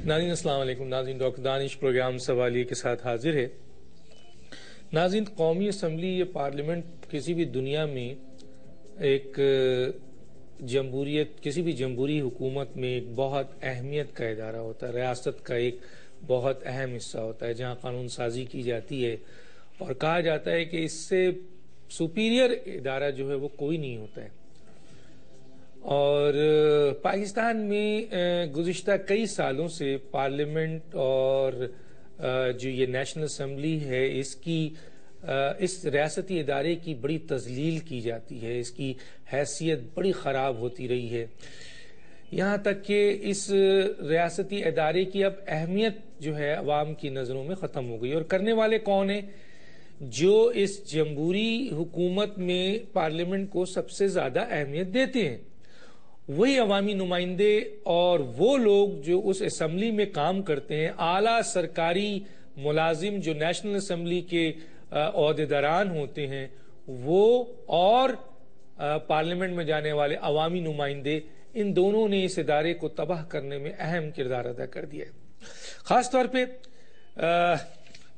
ناظرین السلام علیکم. ناظرین ڈاکٹر دانش پروگرام سوالیہ کے ساتھ حاضر ہے. ناظرین قومی اسمبلی یہ پارلیمنٹ کسی بھی دنیا میں ایک جمہوریت کسی بھی جمہوری حکومت میں ایک بہت اہمیت کا ادارہ ہوتا ہے. ریاست کا ایک بہت اہم حصہ ہوتا ہے جہاں قانون سازی کی جاتی ہے اور کہا جاتا ہے کہ اس سے سپیریئر ادارہ جو ہے وہ کوئی نہیں ہوتا ہے. اور پاکستان میں گزشتہ کئی سالوں سے پارلیمنٹ اور جو یہ نیشنل اسمبلی ہے اس ریاستی ادارے کی بڑی تذلیل کی جاتی ہے. اس کی حیثیت بڑی خراب ہوتی رہی ہے، یہاں تک کہ اس ریاستی ادارے کی اب اہمیت جو ہے عوام کی نظروں میں ختم ہو گئی. اور کرنے والے کون ہیں؟ جو اس جمہوری حکومت میں پارلیمنٹ کو سب سے زیادہ اہمیت دیتے ہیں وہی عوامی نمائندے اور وہ لوگ جو اس اسمبلی میں کام کرتے ہیں، اعلیٰ سرکاری ملازم جو نیشنل اسمبلی کے عہدیداران ہوتے ہیں وہ، اور پارلیمنٹ میں جانے والے عوامی نمائندے، ان دونوں نے اس ادارے کو تباہ کرنے میں اہم کردار ادا کر دیا ہے. خاص طور پہ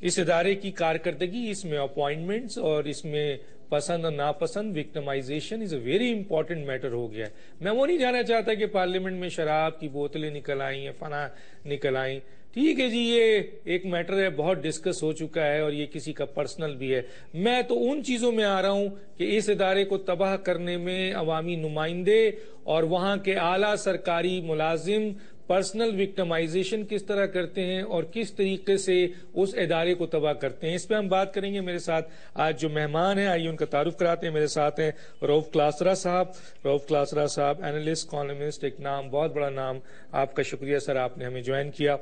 اس ادارے کی کارکردگی، اس میں اپوائنٹمنٹس اور اس میں پسند اور ناپسند victimization is a very important matter ہو گیا ہے. میں وہ نہیں جانا چاہتا کہ پارلیمنٹ میں شراب کی بوتلیں نکل آئیں یا فنا نکل آئیں. ٹھیک ہے جی، یہ ایک میٹر ہے، بہت ڈسکس ہو چکا ہے اور یہ کسی کا پرسنل بھی ہے. میں تو ان چیزوں میں آ رہا ہوں کہ اس ادارے کو تباہ کرنے میں عوامی نمائندے اور وہاں کے اعلیٰ سرکاری ملازم پرسنل وکٹمائزیشن کس طرح کرتے ہیں اور کس طریقے سے اس ادارے کو تباہ کرتے ہیں. اس پہ ہم بات کریں گے. میرے ساتھ آج جو مہمان ہیں آئیے ان کا تعارف کراتے ہیں. میرے ساتھ ہیں رؤف کلاسرا صاحب. رؤف کلاسرا صاحب اینالسٹ، کالمسٹ، ایک نام، بہت بڑا نام. آپ کا شکریہ سر، آپ نے ہمیں جوائن کیا.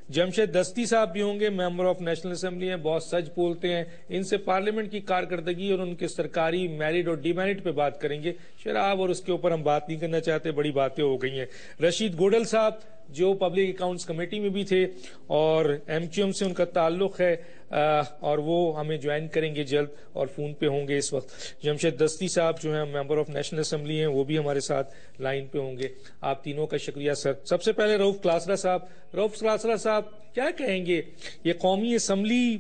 جمشید دستی صاحب بھی ہوں گے، ممبر آف نیشنل اسمبلی ہیں، بہت سچ بولتے ہیں. ان سے پارلیمنٹ کی کارکردگی اور ان کے سرکاری میرٹ اور ڈی میرٹ پہ بات کریں گے. شراب اور اس کے اوپر ہم بات نہیں کرنا چاہتے، بڑی باتیں ہو گئی ہیں. رشید گوڈل صاحب جو پبلک اکاؤنٹس کمیٹی میں بھی تھے اور ایم کیو ایم سے ان کا تعلق ہے اور وہ ہمیں جوائن کریں گے جلد اور فون پہ ہوں گے اس وقت. جمشید دستی صاحب جو ہیں ممبر آف نیشنل اسمبلی ہیں، وہ بھی ہمارے ساتھ لائن پہ ہوں گے. آپ تینوں کا شکریہ سر. سب سے پہلے رؤف کلاسرا صاحب. رؤف کلاسرا صاحب کیا کہیں گے؟ یہ قومی اسمبلی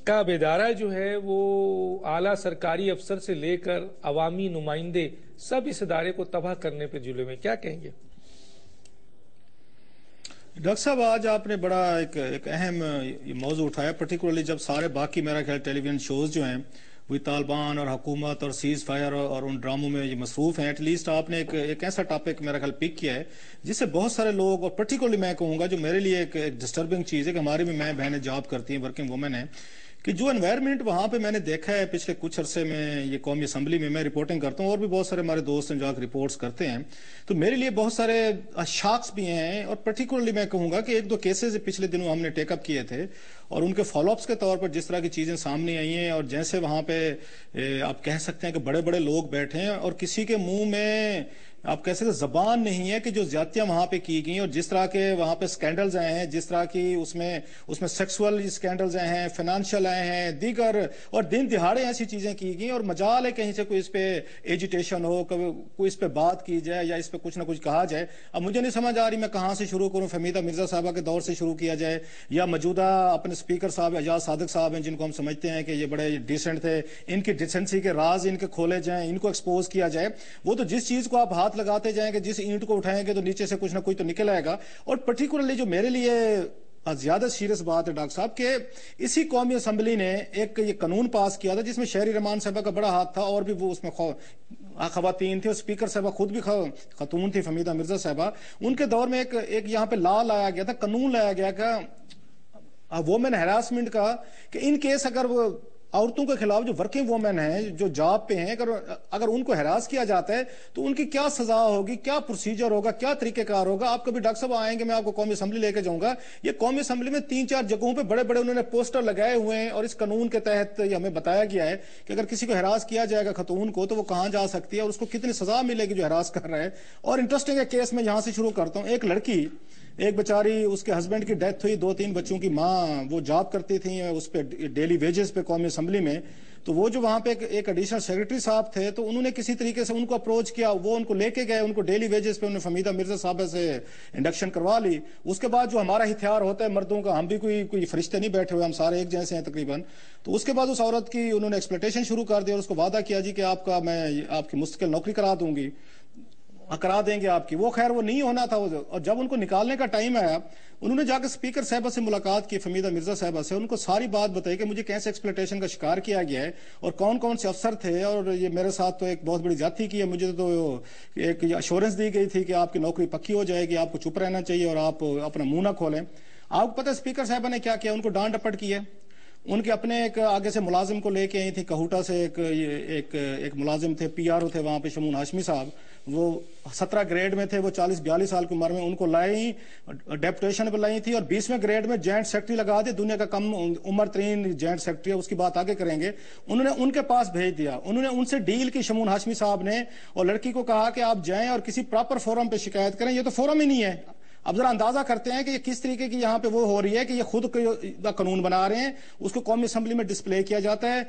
کا ادارہ جو ہے وہ اعلیٰ سرکاری افسر سے لے کر عوامی نمائندے سب اس ادارے کو تباہ کرنے پہ جلے ہوئے، کیا کہیں گے؟ ڈاکٹر صاحب آج آپ نے بڑا ایک اہم موضوع اٹھایا، پرٹیکولرلی جب سارے باقی میرا خیال ٹیلی ویژن شوز جو ہیں وہ طالبان اور حکومت اور سیز فائر اور ان ڈراموں میں یہ مصروف ہیں. ایٹ لیسٹ آپ نے ایک ایسا ٹاپک میرا خیال پک کیا ہے جس سے بہت سارے لوگ، اور پرٹیکولرلی میں کہوں گا جو میرے لیے ایک ڈسٹربنگ چیز ہے کہ ہماری بھی میں بہنیں جاب کرتی ہیں، ورکنگ وومن ہیں، کہ جو انوائرمنٹ وہاں پہ میں نے دیکھا ہے پچھلے کچھ عرصے میں یہ قومی اسمبلی میں رپورٹنگ کرتا ہوں اور بھی بہت سارے ہمارے دوست ہیں جو رپورٹس کرتے ہیں، تو میرے لیے بہت سارے شاکس بھی ہیں. اور پرٹیکولرلی میں کہوں گا کہ ایک دو کیسز پچھلے دنوں ہم نے ٹیک اپ کیے تھے اور ان کے فالو اپس کے طور پر جس طرح کی چیزیں سامنے آئی ہیں، اور جیسے وہاں پہ آپ کہہ سکتے ہیں کہ بڑے بڑے لوگ بیٹھے ہیں اور کسی کے منہ میں آپ کہہ سکتے زبان نہیں ہے کہ جو زیادتیاں وہاں پہ کی گئیں اور جس طرح کے وہاں پہ سکینڈلز آئے ہیں، جس طرح کی اس میں سیکسول سکینڈلز آئے ہیں، فائنانشل آئے ہیں، دیگر، اور دن دہاڑے ایسی چیزیں کی گئیں. اور مجال ہے کہیں سے کوئی اس پہ ایجیٹیشن ہو، کوئی اس پہ بات کی جائے یا اس پہ کچھ نہ کچھ کہا جائے. اب مجھے نہیں سمجھ آ رہی میں کہاں سے شروع کروں. فہمیدہ مرزا صاحبہ کے دور سے شروع کیا جائے یا موجودہ اپنے اسپیکر صاحب اعجاز صادق صاحب ہیں جن کو ہم سمجھتے ہیں کہ یہ بڑے ڈیسنٹ تھے، ان کی ڈیسنسی کے راز ان کے کھولے جائیں، ان کو ایکسپوز کیا جائے. وہ تو جس چیز کو آپ ہاتھ لگاتے جائیں کہ جس اینٹ کو اٹھائیں گے تو نیچے سے کچھ نہ کچھ تو نکل آئے گا. اور پرٹیکولرلی جو میرے لیے زیادہ سیریس بات ہے ڈاکٹر صاحب کہ اسی قومی اسمبلی نے ایک یہ قانون پاس کیا تھا جس میں شہری رحمان صاحبہ کا بڑا ہاتھ تھا اور بھی وہ اس میں خواتین تھے، اور اسپیکر صاحبہ خود بھی خاتون تھی، فہمیدہ مرزا صاحبہ. ان کے دور میں ایک یہاں پہ لا لایا گیا تھا، قانون لایا گیا کہ وومن ہراسمنٹ کا، کہ ان کیس اگر وہ عورتوں کے خلاف جو ورکنگ وومن ہیں جو جاب پہ ہیں اگر ان کو ہراس کیا جاتا ہے تو ان کی کیا سزا ہوگی، کیا پروسیجر ہوگا، کیا طریقہ کار ہوگا. آپ کبھی ڈاکٹر صاحب آئیں گے میں آپ کو قومی اسمبلی لے کے جاؤں گا. یہ قومی اسمبلی میں 3-4 جگہوں پہ بڑے بڑے انہوں نے پوسٹر لگائے ہوئے ہیں اور اس قانون کے تحت یہ ہمیں بتایا گیا ہے کہ اگر کسی کو ہراس کیا جائے گا خاتون کو تو وہ کہاں جا سکتی ہے اور اس کو کتنی سزا ملے گی جو ہراس کر رہا ہے. اور انٹرسٹنگ ہے کیس میں یہاں سے شروع کرتا ہوں. ایک لڑکی، ایک بیچاری، اس کے ہسبینڈ کی ڈیتھ ہوئی، 2-3 بچوں کی ماں، وہ جاب کرتی تھی اس پہ ڈیلی ویجز پہ قومی اسمبلی میں. تو وہ جو وہاں پہ ایک ایڈیشنل سیکرٹری صاحب تھے تو انہوں نے کسی طریقے سے ان کو اپروچ کیا, وہ ان کو لے کے گئے, ان کو ڈیلی ویجز پہ انہوں نے فہمیدہ مرزا صاحبہ سے انڈکشن کروا لی. اس کے بعد جو ہمارا ہتھیار ہوتا ہے مردوں کا, ہم بھی کوئی فرشتے نہیں بیٹھے ہوئے, ہم سارے ایک جیسے ہیں تقریباً. تو اس کے بعد اس عورت کی انہوں نے ایکسپلوٹیشن شروع کر دی اور اس کو وعدہ کیا جی کہ میں آپ کی مستقل نوکری کرا دیں گے آپ کی. وہ خیر وہ نہیں ہونا تھا. اور جب ان کو نکالنے کا ٹائم آیا, انہوں نے جا کے اسپیکر صاحبہ سے ملاقات کی, فہمیدہ مرزا صاحبہ سے, ان کو ساری بات بتائی کہ مجھے کیسے ایکسپلوٹیشن کا شکار کیا گیا ہے اور کون کون سے افسر تھے, اور یہ میرے ساتھ تو ایک بہت بڑی زیادتی کی ہے. مجھے تو ایک اشورنس دی گئی تھی کہ آپ کی نوکری پکی ہو جائے گی, آپ کو چپ رہنا چاہیے اور آپ اپنا منہ نہ کھولیں. آپ کو پتہ ہے اسپیکر صاحبہ نے کیا کیا, ان کو ڈانٹ ڈپٹ کی ہے. ان کے اپنے ایک آگے سے ملازم کو لے کے آئی تھی کہوٹا سے, ایک ملازم تھے, پی آر او تھے وہاں پہ, شمون ہاشمی صاحب. وہ 17 گریڈ میں تھے, وہ 40-42 سال کی عمر میں. ان کو لائی, ڈیپوٹیشن پہ لائی تھی, اور 20ویں گریڈ میں جوائنٹ سیکرٹری لگا دی, دنیا کا کم عمر ترین جوائنٹ سیکرٹری ہے, اس کی بات آگے کریں گے. انہوں نے ان کے پاس بھیج دیا, انہوں نے ان سے ڈیل کی شمون ہاشمی صاحب نے, اور لڑکی کو کہا کہ آپ جائیں اور کسی پراپر فورم پہ شکایت کریں. یہ تو فورم ہی نہیں ہے. اب ذرا اندازہ کرتے ہیں کہ یہ کس طریقے کی یہاں پہ وہ ہو رہی ہے کہ یہ خود قانون بنا رہے ہیں, اس کو قومی اسمبلی میں ڈسپلے کیا جاتا ہے.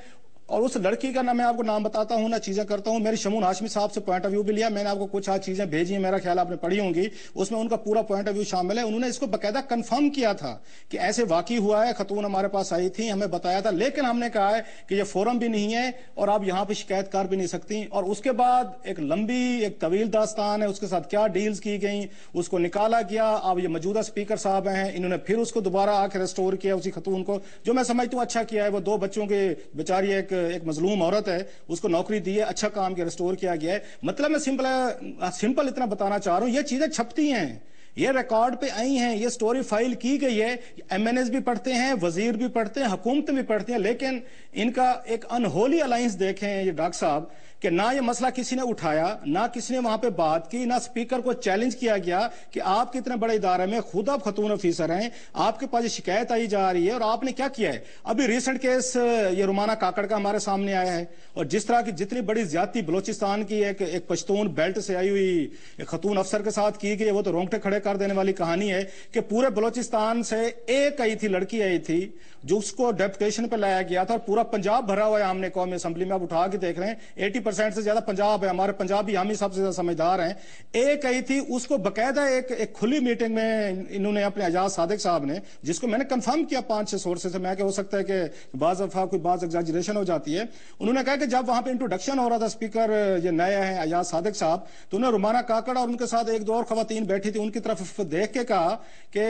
اور اس لڑکی کا نہ میں آپ کو نام بتاتا ہوں نہ چیزیں کرتا ہوں. میری شمون ہاشمی صاحب سے پوائنٹ آف ویو بھی لیا, میں نے آپ کو کچھ چیزیں بھیجی ہیں, میرا خیال آپ نے پڑھی ہوں گی, اس میں ان کا پورا پوائنٹ آف ویو شامل ہے. انہوں نے اس کو باقاعدہ کنفرم کیا تھا کہ ایسے واقعی ہوا ہے, خاتون ہمارے پاس آئی تھی, ہمیں بتایا تھا, لیکن ہم نے کہا ہے کہ یہ فورم بھی نہیں ہے اور آپ یہاں پہ شکایت کر بھی نہیں سکتی. اور اس کے بعد ایک لمبی ایک طویل داستان ہے, اس کے ساتھ کیا ڈیلز کی گئیں, اس کو نکالا گیا. اب یہ موجودہ اسپیکر صاحب ہیں, انہوں نے پھر اس کو دوبارہ آ کے ریسٹور کیا اسی خاتون کو, جو میں سمجھتا ہوں اچھا کیا ہے. وہ 2 بچوں کے بیچاری ایک مظلوم عورت ہے, اس کو نوکری دی ہے, اچھا کام کیا, ریسٹور کیا گیا ہے. مطلب میں سمپل اتنا بتانا چاہ رہا ہوں, یہ چیزیں چھپتی ہیں, یہ ریکارڈ پہ آئی ہیں, یہ سٹوری فائل کی گئی ہے. ایم این ایز بھی پڑھتے ہیں, وزیر بھی پڑھتے ہیں, حکومتیں بھی پڑھتی ہیں, لیکن ان کا ایک انہولی الائنس دیکھیں یہ ڈاکٹر صاحب, کہ نہ یہ مسئلہ کسی نے اٹھایا, نہ کسی نے وہاں پہ بات کی, نہ اسپیکر کو چیلنج کیا گیا کہ آپ کتنے بڑے ادارے میں خود آپ خاتون افیسر ہیں, آپ کے پاس یہ شکایت آئی جا رہی ہے اور آپ نے کیا کیا ہے. ابھی ریسنٹ کیس یہ رومانہ کاکڑ کا ہمارے سامنے آیا ہے, اور جس طرح کی جتنی بڑی زیادتی بلوچستان کی ایک پشتون بیلٹ سے آئی ہوئی ایک خاتون افسر کے ساتھ کی گئی, وہ تو رونگٹے کھڑے کر دینے والی کہانی ہے کہ پورے بلوچستان سے ایک آئی تھی, لڑکی آئی تھی, جو اس کو ڈیپوٹیشن پہ لایا گیا تھا, اور پورا پنجاب بھرا ہوا ہے ہم نے قومی اسمبلی میں. آپ اٹھا کے دیکھ رہے ہیں 80% سے زیادہ پنجاب ہے, ہمارے پنجابی ہم ہی سب سے زیادہ سمجھدار ہیں. ایک آئی تھی, اس کو باقاعدہ ایک کھلی میٹنگ میں انہوں نے اپنے اعجاز صادق صاحب نے, جس کو میں نے کنفرم کیا 5-6 سورسز سے, میں کہ ہو سکتا ہے کہ بعض دفعہ کوئی بعض ایگزیجریشن ہو جاتی ہے, انہوں نے کہا کہ جب وہاں پہ انٹروڈکشن ہو رہا تھا, اسپیکر یہ نئے ہیں اعجاز صادق صاحب, تو انہوں نے رومانہ کاکڑ اور ان کے ساتھ 1-2 اور خواتین بیٹھی تھی, ان کی طرف دیکھ کے کہا کہ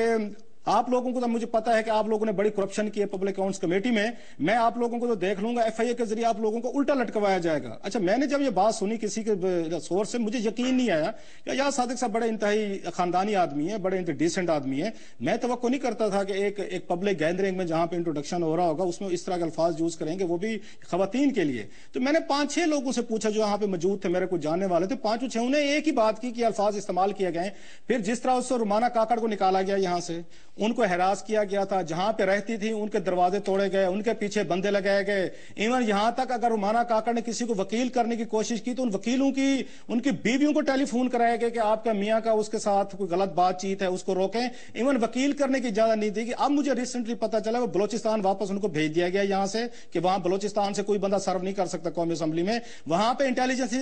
آپ لوگوں کو تو مجھے پتا ہے کہ آپ لوگوں نے بڑی کرپشن کی ہے پبلک اکاؤنٹس کمیٹی میں آپ لوگوں کو تو دیکھ لوں گا, ایف آئی اے کے ذریعے آپ لوگوں کو الٹا لٹکوایا جائے گا. اچھا, میں نے جب یہ بات سنی کسی کے سورس سے, مجھے یقین نہیں آیا کہ اعجاز صادق صاحب بڑے انتہائی خاندانی آدمی ہیں, بڑے ڈیسنٹ آدمی ہیں. میں توقع نہیں کرتا تھا کہ ایک پبلک گیدرنگ میں جہاں پہ انٹروڈکشن ہو رہا ہوگا اس میں اس طرح کے الفاظ یوز کریں گے, وہ بھی خواتین کے لیے. تو میں نے 5-6 لوگوں سے پوچھا جو وہاں پہ موجود تھے, میرے کو جاننے والے تھے, 5-6 نے ایک ہی بات کی کہ الفاظ استعمال کیے گئے. پھر جس طرح اس سے رومانہ کاکڑ کو نکالا گیا, یہاں سے ان کو ہراس کیا گیا تھا, جہاں پہ رہتی تھی ان کے دروازے توڑے گئے, ان کے پیچھے بندے لگائے گئے. ایون یہاں تک اگر رومانہ کاکڑ نے کسی کو وکیل کرنے کی کوشش کی تو ان وکیلوں کی ان کی بیویوں کو ٹیلی فون کرایا گیا کہ آپ کا میاں کا اس کے ساتھ کوئی غلط بات چیت ہے, اس کو روکیں. ایون وکیل کرنے کی اجازت نہیں دی گئی. اب مجھے ریسنٹلی پتا چلا وہ بلوچستان واپس ان کو بھیج دیا گیا یہاں سے, کہ وہاں بلوچستان سے کوئی بندہ سرو نہیں کر سکتا قومی اسمبلی میں. وہاں پہ انٹیلیجنس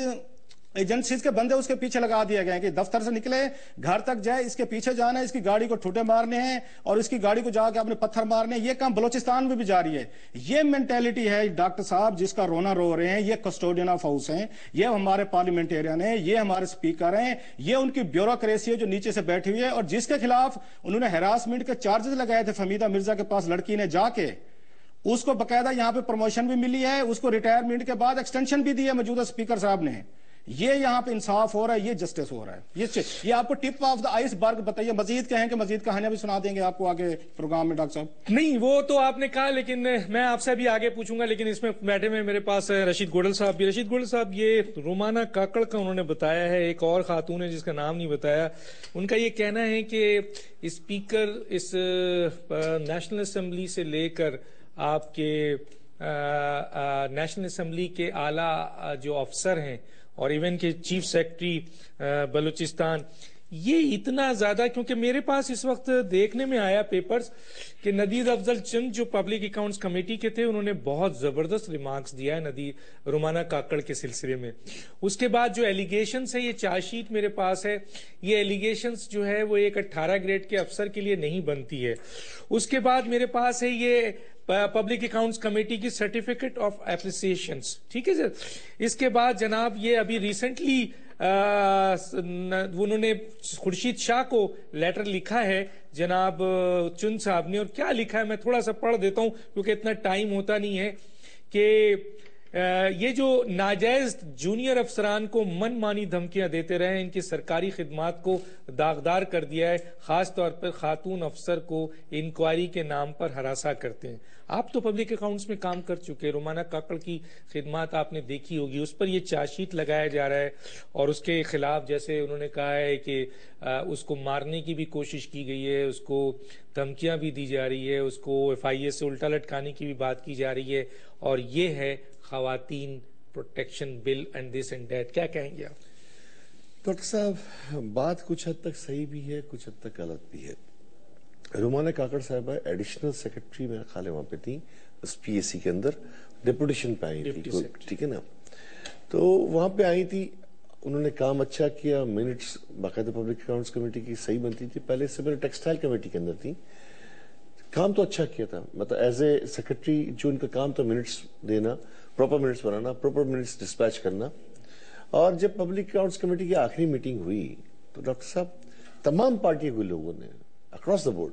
ایجنسیز کے بندے اس کے پیچھے لگا دیا گئے کہ دفتر سے نکلے گھر تک جائے, اس کے پیچھے جانا ہے, اس کی گاڑی کو ٹھوٹے مارنے ہیں اور اس کی گاڑی کو جا کے اپنے پتھر مارنے ہیں. یہ کام بلوچستان میں بھی جاری ہے. یہ مینٹیلٹی ہے ڈاکٹر صاحب جس کا رونا رو رہے ہیں. یہ کسٹوڈین آف ہاؤس ہیں, یہ ہمارے پارلیمنٹیرین ہیں, یہ ہمارے اسپیکر ہیں, یہ ان کی بیوروکریسی ہے جو نیچے سے بیٹھی ہوئی ہے, اور جس کے خلاف انہوں نے ہراسمنٹ کے چارجز لگائے تھے. فہمیدہ مرزا کے پاس لڑکی نے جا کے اس کو باقاعدہ یہاں پہ پروموشن بھی ملی ہے, اس کو ریٹائرمنٹ کے بعد ایکسٹینشن بھی دی ہے موجودہ اسپیکر صاحب نے. یہ یہاں پہ انصاف ہو رہا ہے, یہ جسٹس ہو رہا ہے. یہ آپ کو ٹپ آف دا آئس برگ بتائیے. مزید کہیں کہ مزید کہانیاں بھی سنا دیں گے آپ کو آگے پروگرام میں ڈاکٹر صاحب. نہیں, وہ تو آپ نے کہا, لیکن میں آپ سے بھی آگے پوچھوں گا, لیکن اس میں بیٹھے میں میرے پاس رشید گوڈل صاحب بھی. رشید گوڈل صاحب, یہ رومانہ کاکڑ کا انہوں نے بتایا ہے, ایک اور خاتون ہے جس کا نام نہیں بتایا, ان کا یہ کہنا ہے کہ اسپیکر اس نیشنل اسمبلی سے لے کر آپ کے نیشنل اسمبلی کے اعلیٰ جو افسر ہیں اور ایون کہ چیف سیکرٹری بلوچستان, یہ اتنا زیادہ، کیونکہ میرے پاس اس وقت دیکھنے میں آیا پیپرز کہ ندید افضل چند جو پبلک اکاؤنٹس کمیٹی کے تھے انہوں نے بہت زبردست ریمارکس دیا ہے رومانہ کاکڑ کے سلسلے میں. اس کے بعد جو ایلیگیشنز ہے، یہ چارج شیٹ میرے پاس ہے، یہ ایلیگیشنز جو ہے وہ ایک 18 گریڈ کے افسر کے لیے نہیں بنتی ہے. اس کے بعد میرے پاس ہے یہ پبلک اکاؤنٹس کمیٹی کی سرٹیفکیٹ آف اپریسیشنز، ٹھیک ہے سر. اس کے بعد جناب یہ ابھی ریسنٹلی انہوں نے خورشید شاہ کو لیٹر لکھا ہے جناب چند صاحب نے، اور کیا لکھا ہے میں تھوڑا سا پڑھ دیتا ہوں کیونکہ اتنا ٹائم ہوتا نہیں ہے، کہ یہ جو ناجائز جونیئر افسران کو من مانی دھمکیاں دیتے رہے ہیں، ان کی سرکاری خدمات کو داغدار کر دیا ہے، خاص طور پر خاتون افسر کو انکوائری کے نام پر ہراساں کرتے ہیں. آپ تو پبلک اکاؤنٹس میں کام کر چکے، رومانہ کاکڑ کی خدمات آپ نے دیکھی ہوگی، اس پر یہ چارج شیٹ لگایا جا رہا ہے اور اس کے خلاف جیسے انہوں نے کہا ہے کہ اس کو مارنے کی بھی کوشش کی گئی ہے، اس کو دھمکیاں بھی دی جا رہی ہے، اس کو FIA سے الٹا لٹکانے کی بھی بات کی جا رہی ہے، اور یہ ہے خواتین protection bill and this and that. کیا کہیں گے آپ؟ ڈاکٹر صاحب بات کچھ حد تک صحیح بھی ہے، کچھ حد تک غلط بھی ہے. رومانہ کاکڑ صاحبہ ایڈیشنل سیکرٹری میرے خیال ہے وہاں پہ تھی اس PAC کے اندر، ڈیپوٹیشن پہ آئی تھی، ٹھیک ہے نا. تو وہاں پہ آئی تھی، انہوں نے کام اچھا کیا، منٹس باقاعدہ پبلک اکاؤنٹس کمیٹی کی صحیح بنتی تھی. پہلے سے میں ٹیکسٹائل کمیٹی کے اندر تھی، کام تو اچھا کیا تھا. مطلب ایز اے سیکرٹری جو ان کا کام تھا منٹس دینا، پراپر منٹس بنانا، پراپر منٹس ڈسپیچ کرنا. اور جب پبلک اکاؤنٹس کمیٹی کی آخری میٹنگ ہوئی تو ڈاکٹر صاحب تمام پارٹیوں کے لوگوں نے اکراس دا بورڈ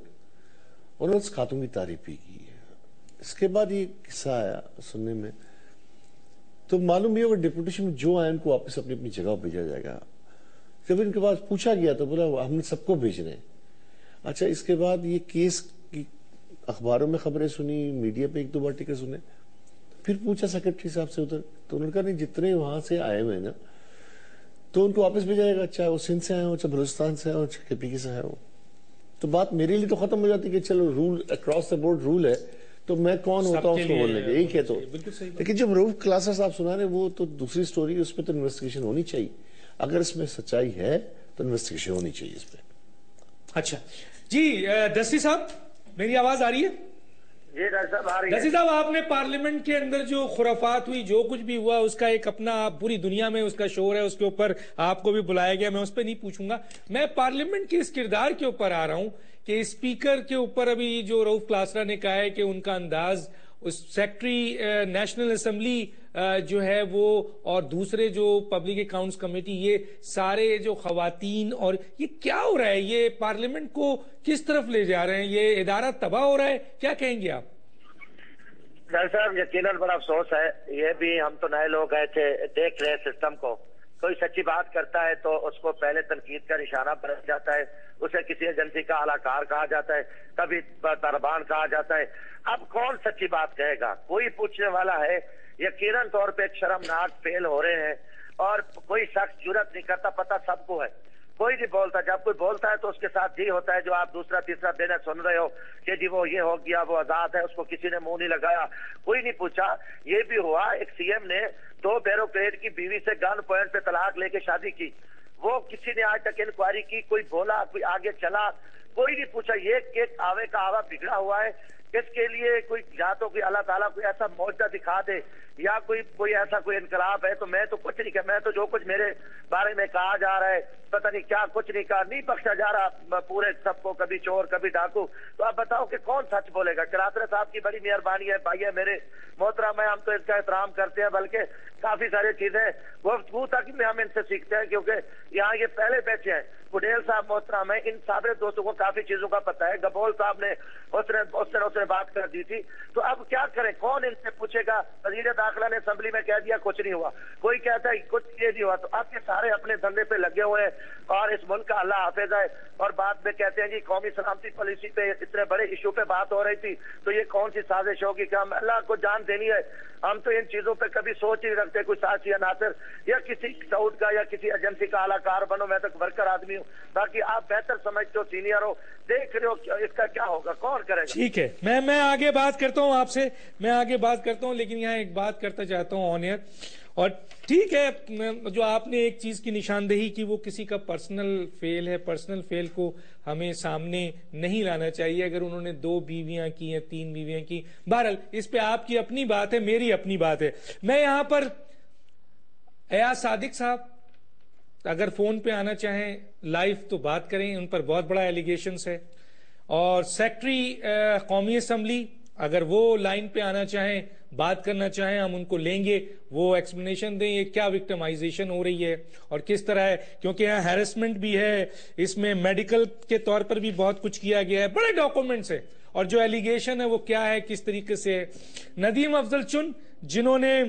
انہوں نے اس خاتون کی تعریف بھی کی ہے. اس کے بعد یہ قصہ آیا سننے میں تو معلوم بھی ہوگا ڈپوٹیشن میں جو آئے ان کو واپس اپنی اپنی جگہ بھیجا جائے گا. جب ان کے پاس پوچھا گیا تو بولا ہم نے سب کو بھیجنے. اچھا اس کے بعد یہ کیس کی اخباروں میں خبریں سنی، میڈیا پہ 1-2 بار ٹکر سنے، پھر پوچھا سیکرٹری صاحب سے ادھر تو انہوں نے کہا نہیں جتنے وہاں سے آئے ہوئے نا تو ان کو واپس بھیجا جائے گا، چاہے وہ سندھ سے آئے ہو، چاہے بلوچستان سے آئے ہو، چاہے KPK سے آئے ہو. تو بات میرے لیے تو ختم ہو جاتی کہ چلو rule across the board rule ہے تو میں کون ہوتا ہوں اس کو بولنے کے، یہی کہتا ہوں. لیکن جب روف کلاسر صاحب سنا رہے وہ تو دوسری سٹوری، اس پہ تو انویسٹیگیشن ہونی چاہیے. اگر اس میں سچائی ہے تو انویسٹیگیشن ہونی چاہیے اس پہ. اچھا جی دستی صاحب میری آواز آ رہی ہے؟ جی ڈاکٹر صاحب آ رہی ہے. دستی صاحب آپ نے پارلیمنٹ کے اندر جو خرافات ہوئی، جو کچھ بھی ہوا، اس کا ایک اپنا پوری دنیا میں اس کا شور ہے، اس کے اوپر آپ کو بھی بلایا گیا، میں اس پہ نہیں پوچھوں گا. میں پارلیمنٹ کے اس کردار کے اوپر آ رہا ہوں کہ اسپیکر کے اوپر ابھی جو روف کلاسرا نے کہا ہے کہ ان کا انداز اس سیکرٹری نیشنل اسمبلی جو ہے وہ اور دوسرے جو پبلک اکاؤنٹس کمیٹی، یہ سارے جو خواتین، اور یہ کیا ہو رہا ہے؟ یہ پارلیمنٹ کو کس طرف لے جا رہے ہیں؟ یہ ادارہ تباہ ہو رہا ہے، کیا کہیں گے آپ؟ ڈاکٹر صاحب یقیناً بڑا افسوس ہے. یہ بھی ہم تو نئے لوگ آئے تھے، دیکھ رہے سسٹم کو. کوئی سچی بات کرتا ہے تو اس کو پہلے تنقید کا نشانہ بن جاتا ہے، اسے کسی ایجنسی کا اعلی کہا جاتا ہے، کبھی طالبان کہا جاتا ہے. اب کون سچی بات کہے گا؟ کوئی پوچھنے والا ہے؟ یقیناً طور پہ ایک شرمناک فیل ہو رہے ہیں اور کوئی شخص جرات نہیں کرتا. پتہ سب کو ہے، کوئی نہیں بولتا. جب کوئی بولتا ہے تو اس کے ساتھ یہ ہوتا ہے جو آپ دوسرا تیسرا دن سن رہے ہو کہ جی وہ یہ ہو گیا، وہ آزاد ہے، اس کو کسی نے منہ نہیں لگایا، کوئی نہیں پوچھا. یہ بھی ہوا ایک CM نے 2 بیوروکریٹ کی بیوی سے گن پوائنٹ پہ طلاق لے کے شادی کی، وہ کسی نے آج تک انکوائری کی؟ کوئی بولا؟ کوئی آگے چلا؟ کوئی نہیں پوچھا. یہ ایک آوے کا آوا بگڑا ہوا ہے. اس کے لیے کوئی یا تو کوئی اللہ تعالیٰ کوئی ایسا معجزہ دکھا دے یا کوئی ایسا کوئی انقلاب ہے. تو میں تو کچھ نہیں کہا، میں تو جو کچھ میرے بارے میں کہا جا رہا ہے پتہ نہیں کیا کچھ نہیں کہا، نہیں بخشا جا رہا پورے سب کو، کبھی چور کبھی ڈاکو. تو اب بتاؤ کہ کون سچ بولے گا؟ کلاسرا صاحب کی بڑی مہربانی ہے، بھائی ہے میرے محترم ہے، ہم تو اس کا احترام کرتے ہیں، بلکہ کافی ساری چیزیں گفتگو تک میں ہم ان سے سیکھتے ہیں کیونکہ یہاں یہ پہلے بیٹھے ہیں. گڈیل صاحب محترم ہے، ان سابر دوستوں کو کافی چیزوں کا پتہ ہے. گبول صاحب نے اس نے بات کر دی تھی. تو اب کیا کریں؟ کون ان سے پوچھے گا؟ وزیر داخلہ نے اسمبلی میں کہہ دیا کچھ نہیں ہوا، کوئی کہتا ہے کچھ یہ نہیں ہوا. تو اب یہ سارے اپنے دھندے پہ لگے ہوئے ہیں اور اس ملک کا اللہ حافظ ہے. اور بعد میں کہتے ہیں جی قومی سلامتی پالیسی پہ اتنے بڑے ایشو پہ بات ہو رہی تھی تو یہ کون سی سازش ہوگی کہ ہم اللہ کو جان دینی ہے؟ ہم تو ان چیزوں پہ کبھی سوچ ہی رکھتے کوئی سازش یا ناصر یا کسی سعود کا یا کسی ایجنسی کا اعلیٰ کار بنو. میں تو ورکر آدمی ہوں. باقی آپ بہتر سمجھتے ہو، سینئر ہو، دیکھ رہے ہو اس کا کیا ہوگا، کون کرے گا؟ ٹھیک ہے، میں آگے بات کرتا ہوں آپ سے، میں آگے بات کرتا ہوں، لیکن یہاں ایک بات کرتا چاہتا ہوں آن ایئر، اور ٹھیک ہے جو آپ نے ایک چیز کی نشاندہی کی وہ کسی کا پرسنل فیل ہے، پرسنل فیل کو ہمیں سامنے نہیں لانا چاہیے. اگر انہوں نے 2 بیویاں کی ہیں 3 بیویاں کی، بہرحال اس پہ آپ کی اپنی بات ہے، میری اپنی بات ہے. میں یہاں پر ایاز صادق صاحب اگر فون پہ آنا چاہیں لائیو تو بات کریں، ان پر بہت بڑا ایلیگیشنز ہے. اور سیکٹری قومی اسمبلی اگر وہ لائن پہ آنا چاہیں بات کرنا چاہیں ہم ان کو لیں گے، وہ ایکسپلینیشن دیں یہ کیا وکٹمائزیشن ہو رہی ہے اور کس طرح ہے، کیونکہ یہاں ہیرسمنٹ بھی ہے، اس میں میڈیکل کے طور پر بھی بہت کچھ کیا گیا ہے، بڑے ڈاکومنٹس ہیں. اور جو ایلیگیشن ہے وہ کیا ہے، کس طریقے سے ہے. ندیم افضل چن جنہوں نے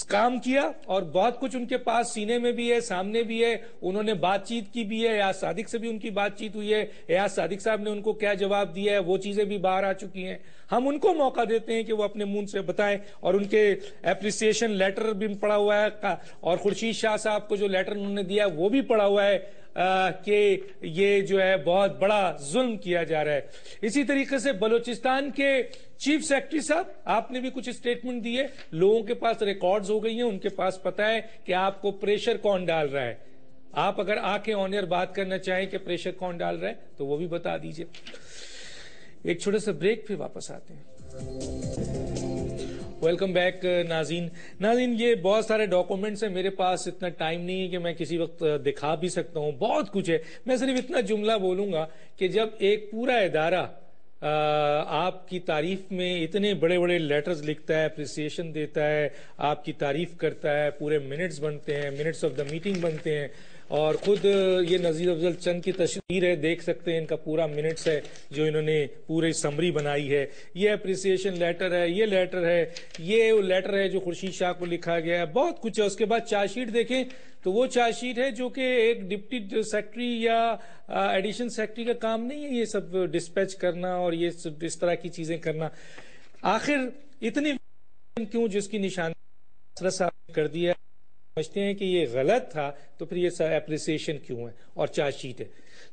کام کیا اور بہت کچھ ان کے پاس سینے میں بھی ہے، سامنے بھی ہے، انہوں نے بات چیت کی بھی ہے، ایاز صادق سے بھی ان کی بات چیت ہوئی ہے، ایاز صادق صاحب نے ان کو کیا جواب دیا ہے وہ چیزیں بھی باہر آ چکی ہیں. ہم ان کو موقع دیتے ہیں کہ وہ اپنے منہ سے بتائیں، اور ان کے اپریسیشن لیٹر بھی پڑا ہوا ہے، اور خورشید شاہ صاحب کو جو لیٹر انہوں نے دیا وہ بھی پڑا ہوا ہے کہ یہ جو ہے بہت بڑا ظلم کیا جا رہا ہے. اسی طریقے سے بلوچستان کے چیف سیکرٹری صاحب آپ نے بھی کچھ اسٹیٹمنٹ دیے، لوگوں کے پاس ریکارڈز ہو گئی ہیں، ان کے پاس پتہ ہے کہ آپ کو پریشر کون ڈال رہا ہے. آپ اگر آ کے آن ایئر بات کرنا چاہیں کہ پریشر کون ڈال رہا ہے تو وہ بھی بتا دیجئے. ایک چھوٹے سے بریک پہ واپس آتے ہیں. ویلکم بیک ناظرین یہ بہت سارے ڈاکومنٹس ہیں، میرے پاس اتنا ٹائم نہیں ہے کہ میں کسی وقت دکھا بھی سکتا ہوں، بہت کچھ ہے. میں صرف اتنا جملہ بولوں گا کہ جب ایک پورا ادارہ آپ کی تعریف میں اتنے بڑے بڑے لیٹرز لکھتا ہے، اپریسیشن دیتا ہے، آپ کی تعریف کرتا ہے، پورے منٹس بنتے ہیں، منٹس آف دا میٹنگ بنتے ہیں، اور خود یہ نذیر افضل چند کی تصویر ہے، دیکھ سکتے ہیں ان کا پورا منٹس ہے جو انہوں نے پورے سمری بنائی ہے. یہ اپریسیشن لیٹر ہے، یہ لیٹر ہے، یہ لیٹر ہے جو خورشید شاہ کو لکھا گیا ہے، بہت کچھ ہے. اس کے بعد چارج شیٹ دیکھیں تو وہ چارج شیٹ ہے جو کہ ایک ڈپٹی سیکرٹری یا ایڈیشن سیکرٹری کا کام نہیں ہے یہ سب ڈسپیچ کرنا اور یہ سب اس طرح کی چیزیں کرنا. آخر اتنی کیوں جس کی نشاندہی صاحب کر دیا، سمجھتے ہیں کہ یہ غلط تھا تو پھر یہ اپریسیشن کیوں ہے اور چارج شیٹ ہے.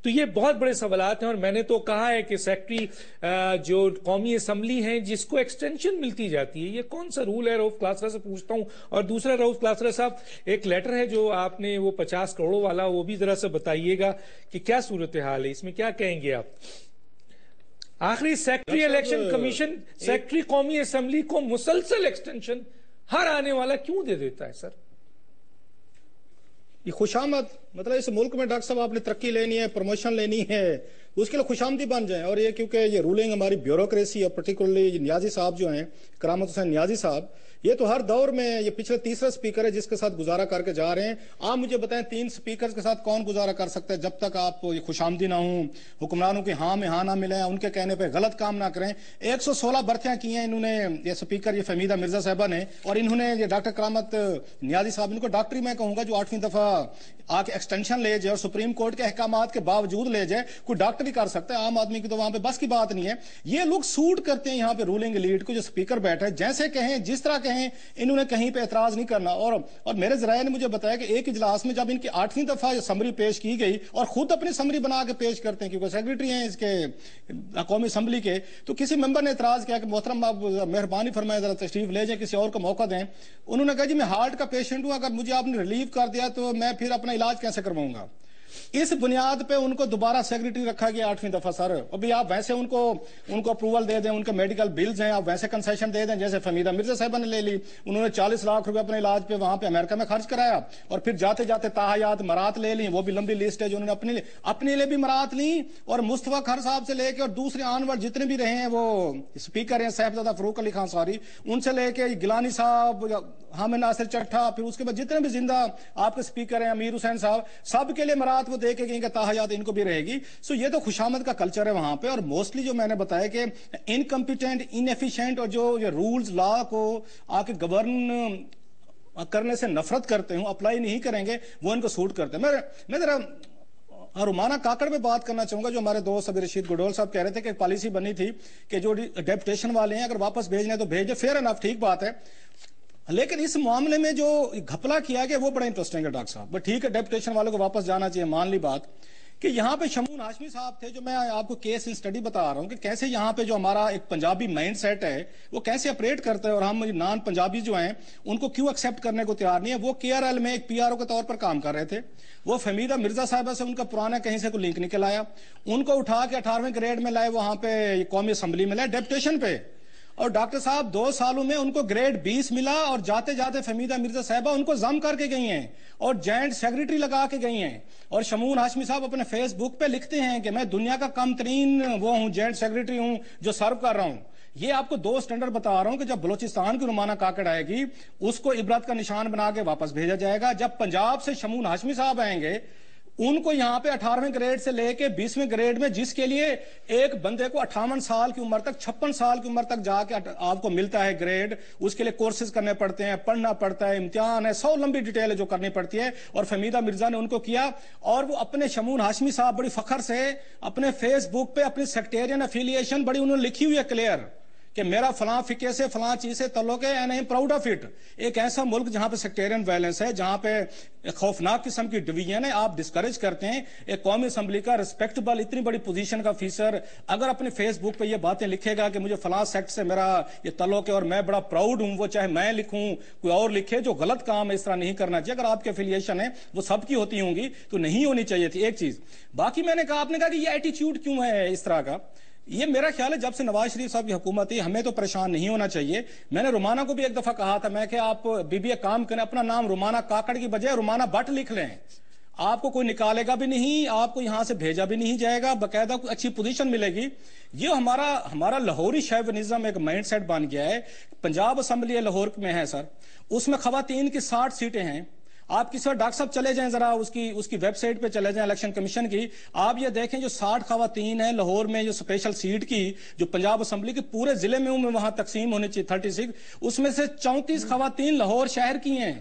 تو یہ بہت بڑے سوالات ہیں، اور میں نے تو کہا ہے کہ سیکرٹری جو قومی اسمبلی ہیں جس کو ایکسٹینشن ملتی جاتی ہے، یہ کون سا رول ہے؟ رؤف کلاسرا سے پوچھتا ہوں. اور دوسرا رؤف کلاسرا صاحب ایک لیٹر ہے جو آپ نے وہ 50 کروڑوں والا، وہ بھی ذرا سا بتائیے گا کہ کیا صورتحال ہے اس میں، کیا کہیں گے آپ؟ آخری سیکرٹری الیکشن کمیشن سیکرٹری قومی اسمبلی کو مسلسل ایکسٹینشن ہر آنے والا کیوں دے دیتا ہے سر؟ یہ خوش آمد، مطلب اس ملک میں ڈاکٹر صاحب آپ نے ترقی لینی ہے، پروموشن لینی ہے، اس کے لیے خوش آمدی بن جائیں. اور یہ کیونکہ یہ رولنگ ہماری بیوروکریسی اور پرٹیکولرلی نیازی صاحب جو ہیں، کرامت حسین نیازی صاحب، یہ تو ہر دور میں یہ پچھلے تیسرا سپیکر ہے جس کے ساتھ گزارا کر کے جا رہے ہیں. آپ مجھے بتائیں 3 سپیکرز کے ساتھ کون گزارا کر سکتا ہے جب تک آپ یہ خوش آمدی نہ ہوں، حکمرانوں کی ہاں میں ہاں نہ ملیں، ان کے کہنے پہ غلط کام نہ کریں. 116 برتیاں کی ہیں انہوں نے، یہ سپیکر یہ فہمیدہ مرزا صاحبہ نے، اور انہوں نے یہ ڈاکٹر کرامت نیازی صاحب، ان کو ڈاکٹری میں کہوں گا جو 8ویں دفعہ آ کے ایکسٹینشن لے جائے اور سپریم کورٹ کے احکامات کے باوجود لے جائے. کوئی ڈاکٹر ہی کر سکتا ہے، عام آدمی کی تو وہاں پہ بس کی بات نہیں ہے. یہ لوگ سوٹ کرتے ہیں یہاں پہ رولنگ لیڈ کو، جو سپیکر بیٹھا ہے جیسے کہیں جس طرح کہیں، انہوں نے کہیں پہ اعتراض نہیں کرنا. اور میرے ذرائع نے مجھے بتایا کہ ایک اجلاس میں جب ان کی 8ویں دفعہ یہ سمری پیش کی گئی، اور خود اپنی سمری بنا کے پیش کرتے ہیں کیونکہ سیکرٹری ہیں اس کے قومی اسمبلی کے، تو کسی ممبر نے اعتراض کیا کہ محترم آپ مہربانی فرمائیں ذرا تشریف لے جائیں، کسی اور کو موقع دیں. انہوں نے کہا جی میں ہارٹ کا پیشنٹ ہوں، اگر مجھے آپ نے ریلیو کر دیا تو میں پھر اپنا علاج کیسے کرواؤں گا؟ اس بنیاد پہ ان کو دوبارہ سیکرٹری رکھا گیا 8ویں دفعہ. سر ابھی آپ ویسے ان کو اپروول دے دیں، ان کے میڈیکل بلز ہیں، آپ ویسے کنسیشن دے دیں جیسے فہمیدہ مرزا صاحبہ نے لے لی. انہوں نے 40 لاکھ روپے اپنے علاج پہ وہاں پہ امریکہ میں خرچ کرایا، اور پھر جاتے جاتے تاحیات مرات لے لی، وہ بھی لمبی لسٹ ہے جو انہوں نے اپنے لیے بھی مرات لی. اور مصطفیٰ کھر صاحب سے لے کے اور دوسرے آنور جتنے بھی رہے ہیں وہ اسپیکر ہیں، صاحبزادہ فاروق علی خان سوری، ان سے لے کے گیلانی صاحب، حامد ناصر چٹھا، پھر اس کے بعد جتنے بھی زندہ آپ کے اسپیکر ہیں، امیر حسین صاحب، سب کے لیے مرات وہ دے کے گئیں کہ تاحیات ان کو بھی رہے گی. سو یہ تو خوشامد کا کلچر ہے وہاں پہ. اور موسٹلی جو میں نے بتایا کہ انکمپیٹنٹ، انیفیشینٹ، اور جو یہ رولز لا کو آ کے گورن کرنے سے نفرت کرتے ہوں، اپلائی نہیں کریں گے، وہ ان کو سوٹ کرتے ہیں. میں ذرا رومانہ کاکڑ پہ بات کرنا چاہوں گا. جو ہمارے دوست ابھی رشید گڈول صاحب کہہ رہے تھے کہ ایک پالیسی بنی تھی کہ جو ڈیپوٹیشن والے ہیں اگر واپس بھیجنے تو بھیج دیں، فیئر انف، ٹھیک بات ہے. لیکن اس معاملے میں جو گھپلا کیا گیا وہ بڑا انٹرسٹنگ ہے ڈاکٹر صاحب. بٹ ٹھیک ہے ڈیپوٹیشن والوں کو واپس جانا چاہیے، مان لی بات. کہ یہاں پہ شمون ہاشمی صاحب تھے, جو میں آپ کو کیس اسٹڈی بتا رہا ہوں کہ کیسے یہاں پہ جو ہمارا ایک پنجابی مائنڈ سیٹ ہے وہ کیسے اپریٹ کرتا ہے, اور ہم نان پنجابی جو ہیں ان کو کیوں ایکسیپٹ کرنے کو تیار نہیں ہے. وہ KRL میں ایک PRO کے طور پر کام کر رہے تھے. وہ فہمیدہ مرزا صاحبہ سے ان کا پرانا کہیں سے کوئی لنک نکل آیا, ان کو اٹھا کے 18ویں گریڈ میں لائے, وہاں پہ قومی اسمبلی میں لائے ڈیپوٹیشن پہ, اور ڈاکٹر صاحب 2 سالوں میں ان کو گریڈ 20 ملا, اور جاتے جاتے فہمیدہ مرزا صاحبہ ان کو ضم کر کے گئی ہیں اور جوائنٹ سیکریٹری لگا کے گئی ہیں. اور شمون ہاشمی صاحب اپنے فیس بک پہ لکھتے ہیں کہ میں دنیا کا کم ترین وہ ہوں, جوائنٹ سیکریٹری ہوں جو سرو کر رہا ہوں. یہ آپ کو 2 سٹینڈرڈ بتا رہا ہوں کہ جب بلوچستان کی رومانہ کاکڑ آئے گی اس کو عبرت کا نشان بنا کے واپس بھیجا جائے گا. جب پنجاب سے شمون ہاشمی صاحب آئیں گے, ان کو یہاں پہ 18ویں گریڈ سے لے کے 20ویں گریڈ میں, جس کے لیے ایک بندے کو 58 سال کی عمر تک 56 سال کی عمر تک جا کے آپ کو ملتا ہے گریڈ, اس کے لیے کورسز کرنے پڑتے ہیں, پڑھنا پڑتا ہے, امتحان ہے, 100 لمبی ڈیٹیل ہے جو کرنی پڑتی ہے. اور فہمیدہ مرزا نے ان کو کیا, اور وہ اپنے شمون ہاشمی صاحب بڑی فخر سے اپنے فیس بک پہ اپنی سیکٹیرین افیلیشن بڑی انہوں نے لکھی ہوئی ہے کلیئر کہ میرا فلاں فقہ سے فلاں چیز سے تعلق ہے, and I am proud of it. ایک ایسا ملک جہاں پہ سیکٹیرین وائلنس ہے, جہاں پہ خوفناک قسم کی ڈویژن ہے, آپ ڈسکریج کرتے ہیں ایک قومی اسمبلی کا ریسپیکٹبل اتنی بڑی پوزیشن کا افیسر اگر اپنے فیس بک پہ یہ باتیں لکھے گا کہ مجھے فلاں سیکٹ سے میرا یہ تعلق ہے اور میں بڑا پراؤڈ ہوں, وہ چاہے میں لکھوں کوئی اور لکھے, جو غلط کام ہے اس طرح نہیں کرنا چاہیے. اگر آپ کی افیلیشن ہے وہ سب کی ہوتی ہوں گی تو نہیں ہونی چاہیے تھی. ایک چیز باقی میں نے کہا, آپ نے کہا کہ یہ ایٹیچیوڈ کیوں ہے اس طرح کا, یہ میرا خیال ہے جب سے نواز شریف صاحب کی حکومت ہے ہمیں تو پریشان نہیں ہونا چاہیے. میں نے رومانہ کو بھی ایک دفعہ کہا تھا, میں کہ آپ BBA کام کریں, اپنا نام رومانہ کاکڑ کی بجائے رومانہ بٹ لکھ لیں, آپ کو کوئی نکالے گا بھی نہیں, آپ کو یہاں سے بھیجا بھی نہیں جائے گا, باقاعدہ کوئی اچھی پوزیشن ملے گی. یہ ہمارا لاہوری شیونزم ایک مائنڈ سیٹ بن گیا ہے. پنجاب اسمبلی لاہور میں ہے سر, اس میں خواتین کی 60 سیٹیں ہیں. آپ کسی ڈاکٹر صاحب چلے جائیں ذرا اس کی ویب سائٹ پہ چلے جائیں الیکشن کمیشن کی, آپ یہ دیکھیں جو 60 خواتین ہیں لاہور میں, جو اسپیشل سیٹ کی جو پنجاب اسمبلی کے پورے ضلع میں وہاں تقسیم ہونی چاہیے 36, اس میں سے 34 خواتین لاہور شہر کی ہیں.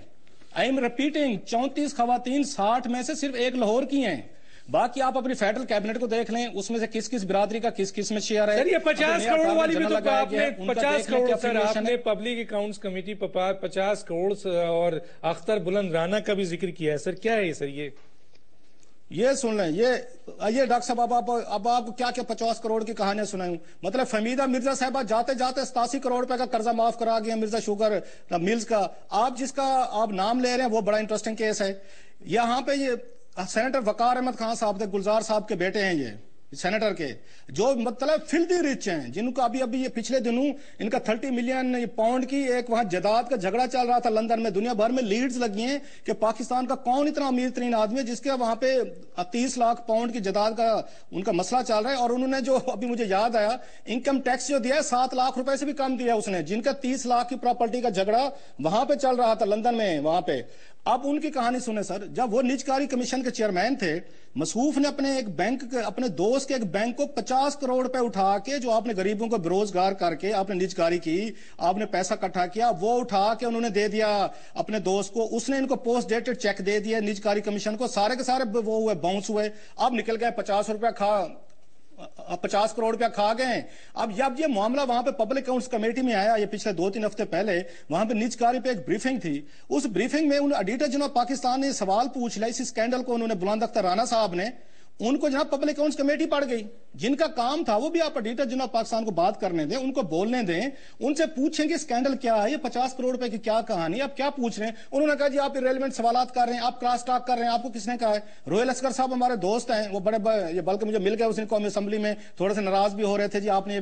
آئی ایم ریپیٹنگ, 34 خواتین 60 میں سے صرف ایک لاہور کی ہیں. باقی آپ اپنی فیڈرل کیبنٹ کو دیکھ لیں, اس میں سے کس کس برادری کا کس کس میں شیئر ہے. سر یہ 50 کروڑ والی بھی تو آپ نے 50 کروڑ سر آپ نے پبلک اکاؤنٹس کمیٹی 50 کروڑ اور اختر بلند رانا کا بھی ذکر کیا ہے. سر کیا ہے سر یہ سن لیں, یہ ڈاکٹر صاحب اب آپ کو کیا 50 کروڑ کی کہانیاں سناؤں. مطلب فہمیدہ مرزا صاحبہ جاتے جاتے 87 کروڑ روپے کا قرضہ معاف کرا گیا مرزا شوگر ملز کا. آپ جس کا آپ نام لے رہے ہیں وہ بڑا انٹرسٹنگ کیس ہے. یہاں پہ یہ سینیٹر وقار احمد خان صاحب تھے, گلزار صاحب کے بیٹے ہیں یہ سینیٹر کے, جو مطلب فلدی ریچ ہیں, جن کو ابھی یہ پچھلے دنوں ان کا 30 ملین پاؤنڈ کی ایک وہاں جائیداد کا جھگڑا چل رہا تھا لندن میں. دنیا بھر میں لیڈز لگی ہیں کہ پاکستان کا کون اتنا امیر ترین آدمی ہے جس کے وہاں پہ 30 لاکھ پاؤنڈ کی جائیداد کا ان کا مسئلہ چل رہا ہے. اور انہوں نے جو ابھی مجھے یاد آیا, انکم ٹیکس جو دیا ہے 7 لاکھ روپے سے بھی کم دیا اس نے, جن کا 30 لاکھ کی پراپرٹی کا جھگڑا وہاں پہ چل رہا تھا لندن میں وہاں پہ. اب ان کی کہانی سنیں سر, جب وہ نجکاری کمیشن کے چیئرمین تھے, مصروف نے اپنے ایک بینک اپنے دوست کے ایک بینک کو 50 کروڑ روپے اٹھا کے, جو آپ نے غریبوں کو بروزگار کر کے آپ نے نجکاری کی, آپ نے پیسہ اکٹھا کیا, وہ اٹھا کے انہوں نے دے دیا اپنے دوست کو. اس نے ان کو پوسٹ ڈیٹڈ چیک دے دیا نجکاری کمیشن کو, سارے کے سارے وہ ہوئے باؤنس ہوئے. اب نکل گئے 50 کروڑ روپیہ کھا گئے. اب جب یہ معاملہ وہاں پہ پبلک اکاؤنٹس کمیٹی میں آیا, یہ پچھلے 2-3 ہفتے پہلے, وہاں پہ نجکاری پہ ایک بریفنگ تھی. اس بریفنگ میں ایڈیٹر جناب پاکستان نے سوال پوچھ لیا, اسی اسکینڈل کو انہوں نے بلند اختر رانا صاحب نے, ان کو جناب پبلک اکاؤنٹس کمیٹی پڑ گئی, جن کا کام تھا وہ بھی آپ ایڈیٹر جناب پاکستان کو بات کرنے دیں, ان کو بولنے دیں, ان سے پوچھیں کہ اسکینڈل کیا ہے, یہ 50 کروڑ روپے کی کیا کہانی, آپ کیا پوچھ رہے ہیں. انہوں نے کہا جی آپ ریلیونٹ سوالات کر رہے ہیں, آپ کراس ٹاک کر رہے ہیں, آپ کو کس نے کہا ہے. روہل اسکر صاحب ہمارے دوست ہیں, وہ بڑے بلکہ مجھے مل گئے اس دن قومی اسمبلی میں, تھوڑے سے ناراض بھی ہو رہے تھے, جی آپ نے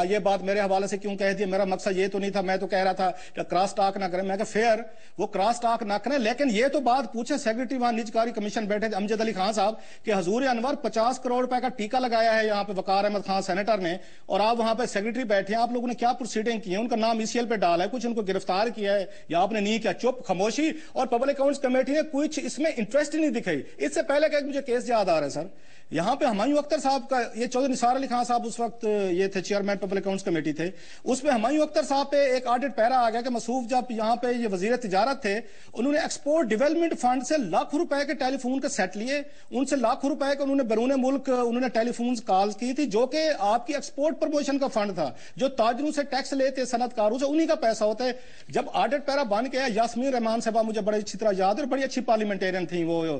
یہ بات میرے حوالے سے کیوں کہہ دی, میرا مقصد یہ تو نہیں تھا, میں تو کہہ رہا تھا کہ کراس ٹاک نہ کریں. میں کہ فیئر, وہ کراس ٹاک نہ کریں, لیکن یہ تو بات پوچھیں سیکرٹری وہاں نجکاری کمیشن بیٹھے تھے امجد علی خان صاحب کہ حضور انور 50 کروڑ روپے کا ٹیکہ لگایا ہے یہاں پہ وقار احمد خان سینیٹر نے, اور آپ وہاں پہ سیکرٹری بیٹھے ہیں, آپ لوگوں نے کیا پروسیڈنگ کی ہے, ان کا نام ECL پہ ڈالا ہے, کچھ ان کو گرفتار کیا ہے یا آپ نے نہیں کیا, چپ خاموشی. اور پبلک اکاؤنٹس کمیٹی نے کچھ اس میں انٹرسٹ ہی نہیں دکھائی. اس سے پہلے کہ مجھے کیس یاد آ رہا ہے سر, یہاں پہ ہمایوں اختر صاحب کا, یہ چودھری نثار علی خان صاحب اس وقت یہ تھے چیئرمین پبلک اکاؤنٹس کمیٹی تھے, اس پہ ہمایوں اختر صاحب پہ ایک آڈٹ پیرا آ گیا کہ مصروف جب یہاں پہ یہ وزیر تجارت تھے, انہوں نے ایکسپورٹ ڈیولپمنٹ فنڈ سے لاکھ روپے کے ٹیلی فون کے سیٹ لیے, ان سے لاکھ روپے کے انہوں نے بیرون ملک انہوں نے ٹیلی فونز کالز کی تھی, جو کہ آپ کی ایکسپورٹ پروموشن کا فنڈ تھا, جو تاجروں سے ٹیکس لیتے صنعت کاروں سے, انہی کا پیسہ ہوتا ہے. جب آڈٹ پیرا بن کے یاسمین رحمان صاحبہ مجھے بڑی اچھی طرح یاد ہے, اور بڑی اچھی پارلیمنٹیرین تھیں وہ,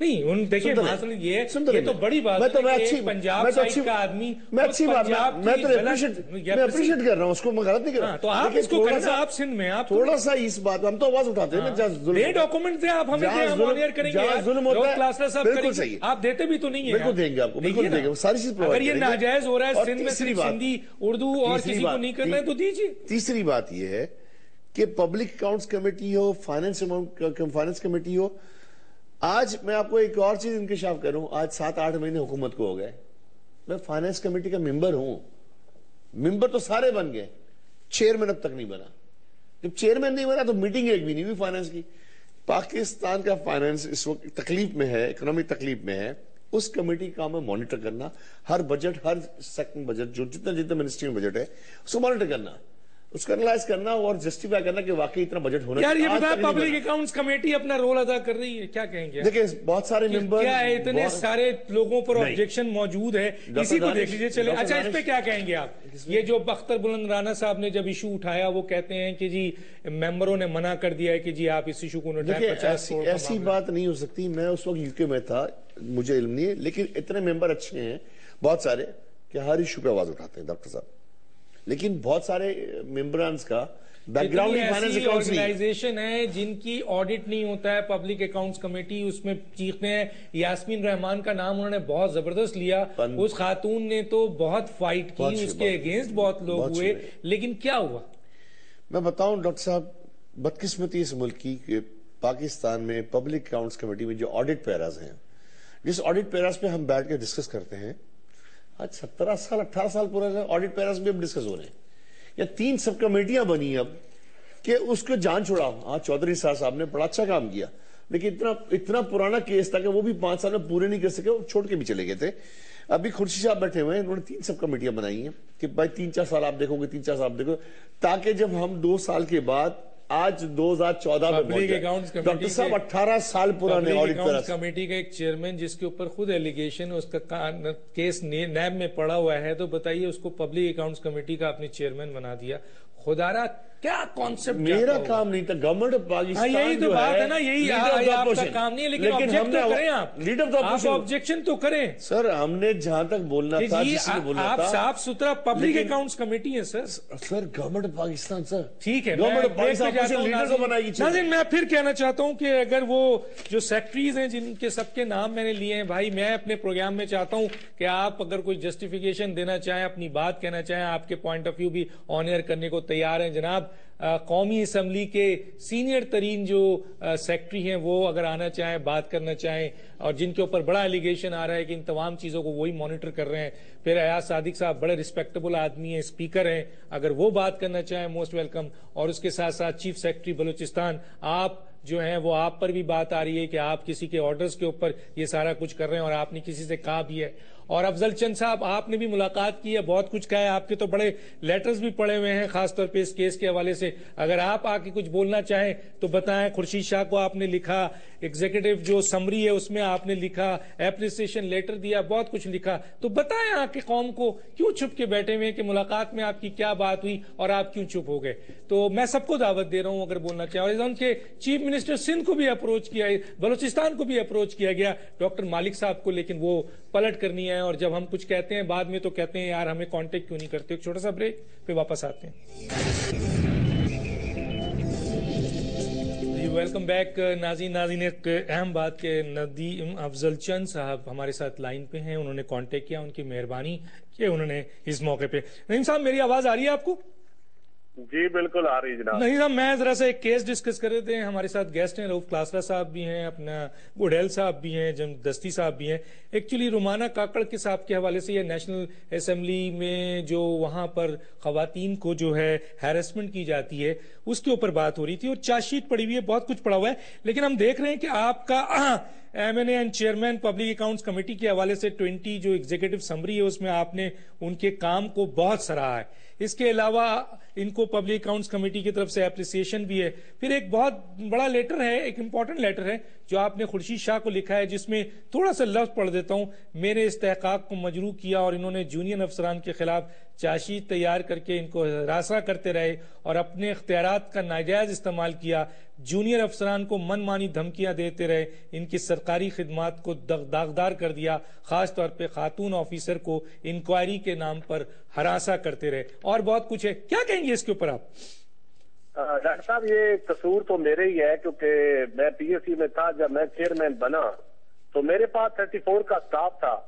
نہیں ان دیکھیں یہ تو بڑی بات ہے، پنجاب سائڈ کا آدمی میں اپریشیٹ کر رہا ہوں اس کو، میں غلط نہیں کر رہا، تو آپ اس کو کرنا، آپ سندھ میں آپ تھوڑا سا اس بات ہم تو آواز اٹھاتے ہیں، یہ ڈاکومنٹ دیں آپ ہمیں، ہم آنر کریں گے، بالکل صحیح، آپ دیتے بھی تو نہیں ہیں، بالکل دیں گے آپ کو، بالکل دیں گے، ساری چیز پرووائڈ اگر یہ ناجائز ہو رہا ہے سندھ میں صرف ہندی اردو اور کسی کو نہیں کرنا ہے تو دیجیے۔ تیسری بات یہ ہے کہ پبلک اکاؤنٹس کمیٹی ہو، فائنانس کمیٹی ہو، آج میں آپ کو ایک اور چیز انکشاف کروں، آج 7-8 مہینے حکومت کو ہو گئے، میں فائنانس کمیٹی کا ممبر ہوں، ممبر تو سارے بن گئے، چیئرمین اب تک نہیں بنا، جب چیئرمین نہیں بنا تو میٹنگ ایک بھی نہیں ہوئی فائنانس کی۔ پاکستان کا فائنانس اس وقت تکلیف میں ہے، اکنامک تکلیف میں ہے، اس کمیٹی کا کام ہے مانیٹر کرنا، ہر بجٹ، ہر سیکٹر بجٹ، جو جتنا منسٹری میں بجٹ ہے اس کو مانیٹر کرنا، اس کو انالائز کرنا اور جسٹیفائی کرنا کہ واقعی اتنا بجٹ ہونا چاہیے۔ یار یہ بتا، پبلک اکاؤنٹس کمیٹی اپنا رول ادا کر رہی ہے، کیا کہیں گے؟ دیکھیں بہت سارے ممبر، کیا ہے اتنے سارے لوگوں پر آبجیکشن موجود ہے، اسی کو دیکھ لیجئے۔ چلے اچھا اس پہ کیا کہیں گے آپ؟ یہ جو اختر بلند رانا صاحب نے جب ایشو اٹھایا، وہ کہتے ہیں کہ جی ممبروں نے منع کر دیا ہے کہ جی آپ اس ایشو کو اٹھائیں، 50 کروڑ۔ ایسی بات نہیں ہو سکتی، میں اس وقت یو کے میں تھا، مجھے علم نہیں ہے، لیکن اتنے ممبر اچھے ہیں بہت سارے کہ ہر ایشو پہ آواز اٹھاتے ہیں ڈاکٹر صاحب، لیکن بہت سارے ممبرانز کا بیک گراؤنڈ فائنانس اکاؤنٹس نہیں، آرگنائزیشن ہے جن کی آڈٹ نہیں ہوتا ہے، پبلک اکاؤنٹس کمیٹی اس میں چیختے ہیں۔ یاسمین رحمان کا نام انہوں نے بہت زبردست لیا، اس خاتون نے تو بہت فائٹ کی، اس کے اگینسٹ بہت لوگ ہوئے، لیکن کیا ہوا؟ میں بتاؤں ڈاکٹر صاحب، بدقسمتی اس ملک کی کہ پاکستان میں پبلک اکاؤنٹس کمیٹی میں جو آڈٹ پیراز ہیں، جس آڈٹ پیراز پہ ہم بیٹھ کے ڈسکس کرتے ہیں، آج 17 سال 18 سال پورا آڈٹ پیراز میں اب ڈسکس ہو رہے ہیں، یا 3 سب کمیٹیاں بنی اب کہ اس کو جان چھوڑا۔ ہاں چودھری صاحب نے بڑا اچھا کام کیا، لیکن اتنا پرانا کیس تھا کہ وہ بھی 5 سال میں پورے نہیں کر سکے، وہ چھوڑ کے بھی چلے گئے تھے۔ ابھی خورشید صاحب بیٹھے ہوئے ہیں، انہوں نے 3 سب کمیٹیاں بنائی ہیں کہ بھائی 3-4 سال آپ دیکھو گے، 3-4 سال آپ دیکھو، تاکہ جب ہم 2 سال کے بعد آج 2014 میں پہنچ گئے، ڈاکٹر صاحب 18 سال پرانے آڈٹ پیراز کمیٹی کا ایک چیئرمین جس کے اوپر خود ایلیگیشن، اس کا کیس نیب میں پڑا ہوا ہے، تو بتائیے اس کو پبلک اکاؤنٹس کمیٹی کا اپنے چیئرمین بنا دیا۔ خدارہ کیا کانسیپٹ، میرا کام نہیں تھا، گورنمنٹ آف پاکستان یہی تو بات ہے نا، یہی آپ کا کام نہیں ہے، لیکن آبجیکٹ تو کریں، آپ آبجیکشن تو کریں سر۔ ہم نے جہاں تک بولنا تھا، آپ صاف ستھرا پبلک اکاؤنٹس کمیٹی ہے سر۔ سر گورنمنٹ آف پاکستان، سر ٹھیک ہے، ناظرین میں پھر کہنا چاہتا ہوں کہ اگر وہ جو سیکٹریز ہیں جن کے سب کے نام میں نے لیے ہیں، بھائی میں اپنے پروگرام میں چاہتا ہوں کہ آپ اگر کوئی جسٹیفیکیشن دینا چاہیں، اپنی بات کہنا چاہیں، آپ کے پوائنٹ آف ویو بھی آن ایئر کرنے کو تیار ہیں جناب۔ قومی اسمبلی کے سینئر ترین جو سیکٹری ہیں وہ اگر آنا چاہیں، بات کرنا چاہیں، اور جن کے اوپر بڑا ایلیگیشن آ رہا ہے کہ ان تمام چیزوں کو وہی مانیٹر کر رہے ہیں، پھر ایاز صادق صاحب بڑے ریسپیکٹیبل آدمی ہیں، اسپیکر ہیں، اگر وہ بات کرنا چاہیں موسٹ ویلکم۔ اور اس کے ساتھ ساتھ چیف سیکرٹری بلوچستان، آپ جو ہیں وہ آپ پر بھی بات آ رہی ہے کہ آپ کسی کے آرڈرز کے اوپر یہ سارا کچھ کر رہے ہیں، اور آپ نے کسی سے کہا بھی ہے۔ اور افضل چند صاحب، آپ نے بھی ملاقات کی ہے، بہت کچھ کہا ہے، آپ کے تو بڑے لیٹرز بھی پڑے ہوئے ہیں خاص طور پہ اس کیس کے حوالے سے، اگر آپ آ کے کچھ بولنا چاہیں تو بتائیں۔ خورشید شاہ کو آپ نے لکھا، ایگزیکٹو جو سمری ہے اس میں آپ نے لکھا، اپریسیشن لیٹر دیا، بہت کچھ لکھا، تو بتائیں آ کے قوم کو کیوں چھپ کے بیٹھے ہوئے کہ ملاقات میں آپ کی کیا بات ہوئی اور آپ کیوں چپ ہو گئے۔ تو میں سب کو دعوت دے رہا ہوں اگر بولنا چاہیں، اور ان کے چیف منسٹر سندھ کو بھی اپروچ کیا، بلوچستان کو بھی اپروچ کیا گیا، ڈاکٹر مالک صاحب کو، لیکن وہ پلٹ کرنی ہے، اور جب ہم کچھ کہتے ہیں بعد میں تو کہتے ہیں یار ہمیں کانٹیکٹ کیوں نہیں کرتے۔ ایک چھوٹا سا بریک، پھر واپس آتے ہیں۔ ویلکم بیک ناظرین، ایک اہم بات کہ ندیم افضل چند صاحب ہمارے ساتھ لائن پہ ہیں، انہوں نے کانٹیکٹ کیا، ان کی مہربانی کہ انہوں نے اس موقع پہ۔ ندیم صاحب میری آواز آ رہی ہے آپ کو؟ جی بالکل آ رہی جناب۔ نہیں صاحب، میں ذرا سا ایک کیس ڈسکس کر رہے تھے، ہمارے ساتھ گیسٹ ہیں، رؤف کلاسرا صاحب بھی ہیں، اپنا گوڈیل صاحب بھی ہیں، دستی صاحب بھی ہیں۔ ایکچولی رومانہ کاکڑ کے صاحب کے حوالے سے یہ نیشنل اسمبلی میں جو وہاں پر خواتین کو جو ہے ہیرسمنٹ کی جاتی ہے اس کے اوپر بات ہو رہی تھی، اور چارج شیٹ پڑی ہوئی ہے، بہت کچھ پڑا ہوا ہے، لیکن ہم دیکھ رہے ہیں کہ آپ کا MNA and chairman public accounts committee کے حوالے سے 20 جو ایگزیکٹو سمری ہے اس میں آپ نے ان کے کام کو بہت سراہا ہے۔ اس کے علاوہ ان کو پبلک اکاؤنٹس کمیٹی کی طرف سے اپریسیشن بھی ہے۔ پھر ایک بہت بڑا لیٹر ہے، ایک امپورٹنٹ لیٹر ہے جو آپ نے خورشید شاہ کو لکھا ہے، جس میں تھوڑا سا لفظ پڑھ دیتا ہوں، میرے استحقاق کو مجروح کیا اور انہوں نے جونین افسران کے خلاف چاشی تیار کر کے ان کو ہراساں کرتے رہے اور اپنے اختیارات کا ناجائز استعمال کیا، جونیئر افسران کو من مانی دھمکیاں دیتے رہے، ان کی سرکاری خدمات کو داغدار کر دیا، خاص طور پہ خاتون آفیسر کو انکوائری کے نام پر ہراساں کرتے رہے، اور بہت کچھ ہے. کیا کہیں گے اس کے اوپر آپ؟ ڈاکٹر صاحب یہ قصور تو میرے ہی ہے، کیونکہ میں پی ایس سی میں تھا جب میں چیئرمین بنا تو میرے پاس 34 کا سٹاف تھا،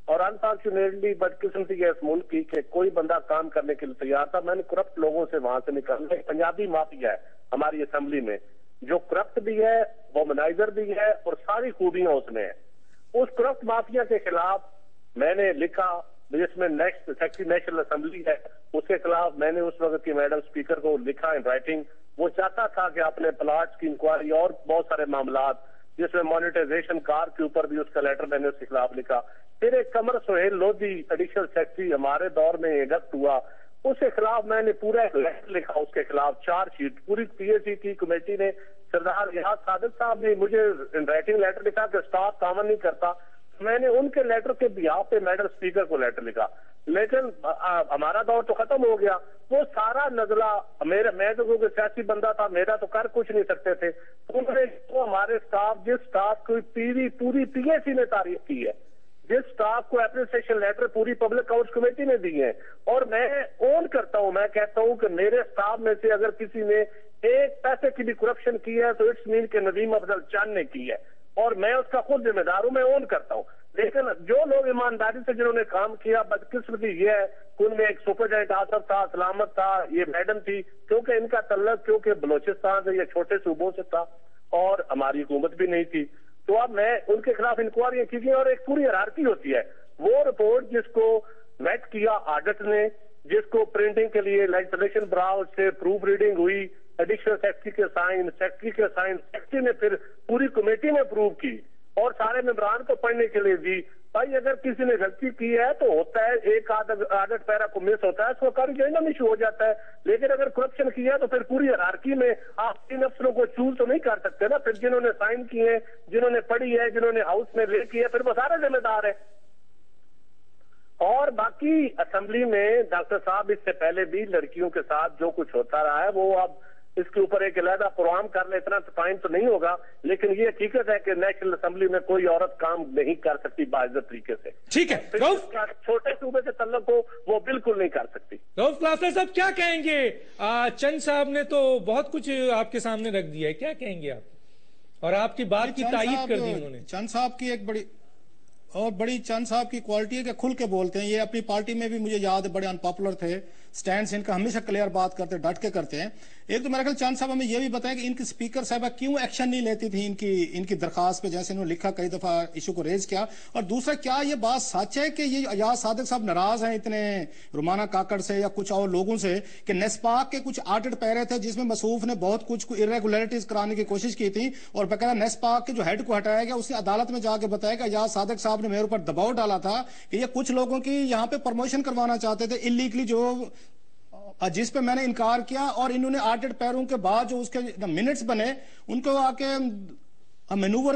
اور انفارچونیٹلی بدقسمتی ہے اس ملک کی کہ کوئی بندہ کام کرنے کے لیے تیار تھا. میں نے کرپٹ لوگوں سے وہاں سے نکالنا. ایک پنجابی مافیا ہے ہماری اسمبلی میں جو کرپٹ بھی ہے، وومنائزر بھی ہے، اور ساری خوبیاں اس میں ہیں. اس کرپٹ مافیا کے خلاف میں نے لکھا، جس میں نیکسٹ سیکرٹری نیشنل اسمبلی ہے، اس کے خلاف میں نے اس وقت کی میڈم اسپیکر کو لکھا ان رائٹنگ. وہ چاہتا تھا کہ اپنے پلاٹس کی انکوائری اور بہت سارے معاملات، جس میں مانیٹائزیشن کار کے اوپر بھی اس کا لیٹر میں نے اس کے خلاف لکھا. پھر ایک قمر سہیل لودھی ایڈیشنل سیکرٹری ہمارے دور میں انڈکٹ ہوا، اس کے خلاف میں نے پورا ایک لیٹر لکھا، اس کے خلاف 4 شیٹ. پوری پی ایس سی کی کمیٹی نے، سردار ریاض صادق صاحب نے مجھے رائٹنگ لیٹر لکھا کہ اسٹاف کامن نہیں کرتا. میں نے ان کے لیٹر کے بیہاف پہ میڈم اسپیکر کو لیٹر لکھا. لیکن ہمارا دور تو ختم ہو گیا. وہ سارا نزلہ میں تو کیونکہ سیاسی بندہ تھا، میرا تو کر کچھ نہیں سکتے تھے. انہوں نے ہمارے اسٹاف، جس اسٹاف کو پوری پی ایس سی نے تعریف کی ہے، جس اسٹاف کو اپریسیشن لیٹر پوری پبلک اکاؤنٹس کمیٹی نے دی ہے، اور میں اون کرتا ہوں، میں کہتا ہوں کہ میرے اسٹاف میں سے اگر کسی نے ایک پیسے کی بھی کرپشن کی ہے تو اٹس مین کہ ندیم افضل چاند نے کی ہے، اور میں اس کا خود ذمہ دار ہوں، میں اون کرتا ہوں. لیکن جو لوگ ایمانداری سے جنہوں نے کام کیا، بدقسمتی یہ ہے کہ ان میں ایک سپرڈینٹ آصف تھا، سلامت تھا، یہ میڈم تھی، کیونکہ ان کا تعلق کیونکہ بلوچستان سے یا چھوٹے صوبوں سے تھا اور ہماری حکومت بھی نہیں تھی. تو اب میں ان کے خلاف انکوائریاں کی گئی، اور ایک پوری ہیرارکی ہوتی ہے. وہ رپورٹ جس کو ویٹ کیا آڈٹ نے، جس کو پرنٹنگ کے لیے لیجسلیشن براؤز سے پروف ریڈنگ ہوئی، ایڈیشنل سیکرٹری کے سائن، سیکرٹری نے پھر پوری کمیٹی نے اپروو کی اور سارے ممبران کو پڑھنے کے لیے دی. بھائی اگر کسی نے غلطی کی ہے تو ہوتا ہے، ایک آڈٹ پیرا کو مس ہوتا ہے، اس کو کارجنم ایشو ہو جاتا ہے. لیکن اگر کرپشن کیا ہے تو پھر پوری ہیرارکی میں آپ 3 افسروں کو چوز تو نہیں کر سکتے نا. پھر جنہوں نے سائن کیے ہیں، جنہوں نے پڑھی ہے، جنہوں نے ہاؤس میں لے کی ہے، پھر وہ سارے ذمہ دار ہیں. اور باقی اسمبلی میں ڈاکٹر صاحب اس سے پہلے بھی لڑکیوں کے ساتھ جو کچھ ہوتا رہا ہے، وہ اب اس کے اوپر ایک علیحدہ پروگرام کر لے، اتنا ٹائم تو نہیں ہوگا. لیکن یہ حقیقت ہے کہ نیشنل اسمبلی میں کوئی عورت کام نہیں کر سکتی باعزت طریقے سے. ٹھیک ہے، چھوٹے صوبے سے تعلق ہو وہ بالکل نہیں کر سکتی. رؤف کلاسر صاحب کیا کہیں گے؟ چند صاحب نے تو بہت کچھ آپ کے سامنے رکھ دیا ہے، کیا کہیں گے آپ؟ اور آپ کی بات کی تائید کر دی انہوں نے. چند صاحب کی ایک بڑی چند صاحب کی کوالٹی ہے کہ کھل کے بولتے ہیں. یہ اپنی پارٹی میں بھی مجھے یاد ہے بڑے انپاپولر تھے، سٹینڈز ان کا ہمیشہ کلیئر بات کرتے، ڈٹ کے کرتے ہیں. ایک تو میرا خیال چند صاحب ہمیں یہ بھی بتائیں کہ ان کی اسپیکر صاحبہ کیوں ایکشن نہیں لیتی تھی ان کی درخواست پہ، جیسے انہوں نے لکھا کئی دفعہ ایشو کو ریز کیا. اور دوسرا، کیا یہ بات سچ ہے کہ یہ ایاز صادق صاحب ناراض ہیں اتنے رومانہ کاکڑ سے یا کچھ اور لوگوں سے کہ نیسپاک کے کچھ آڈٹ پیرے تھے جس میں مصروف نے بہت کچھ ارریگولیرٹیز کرانے کی کوشش کی تھی، اور باقاعدہ نیسپاک کے جو ہیڈ کو ہٹایا گیا، اس نے عدالت میں جا کے بتایا کہ ایاز صادق صاحب نے میرے اوپر دباؤ ڈالا تھا کہ یہ کچھ لوگوں کی یہاں پہ پروموشن کروانا چاہتے تھے اللیگلی، جس پہ میں نے انکار کیا. اور انہوں نے آڈٹ پیروں کے بعد جو اس کے منٹس بنے ان کو آ کے مینوور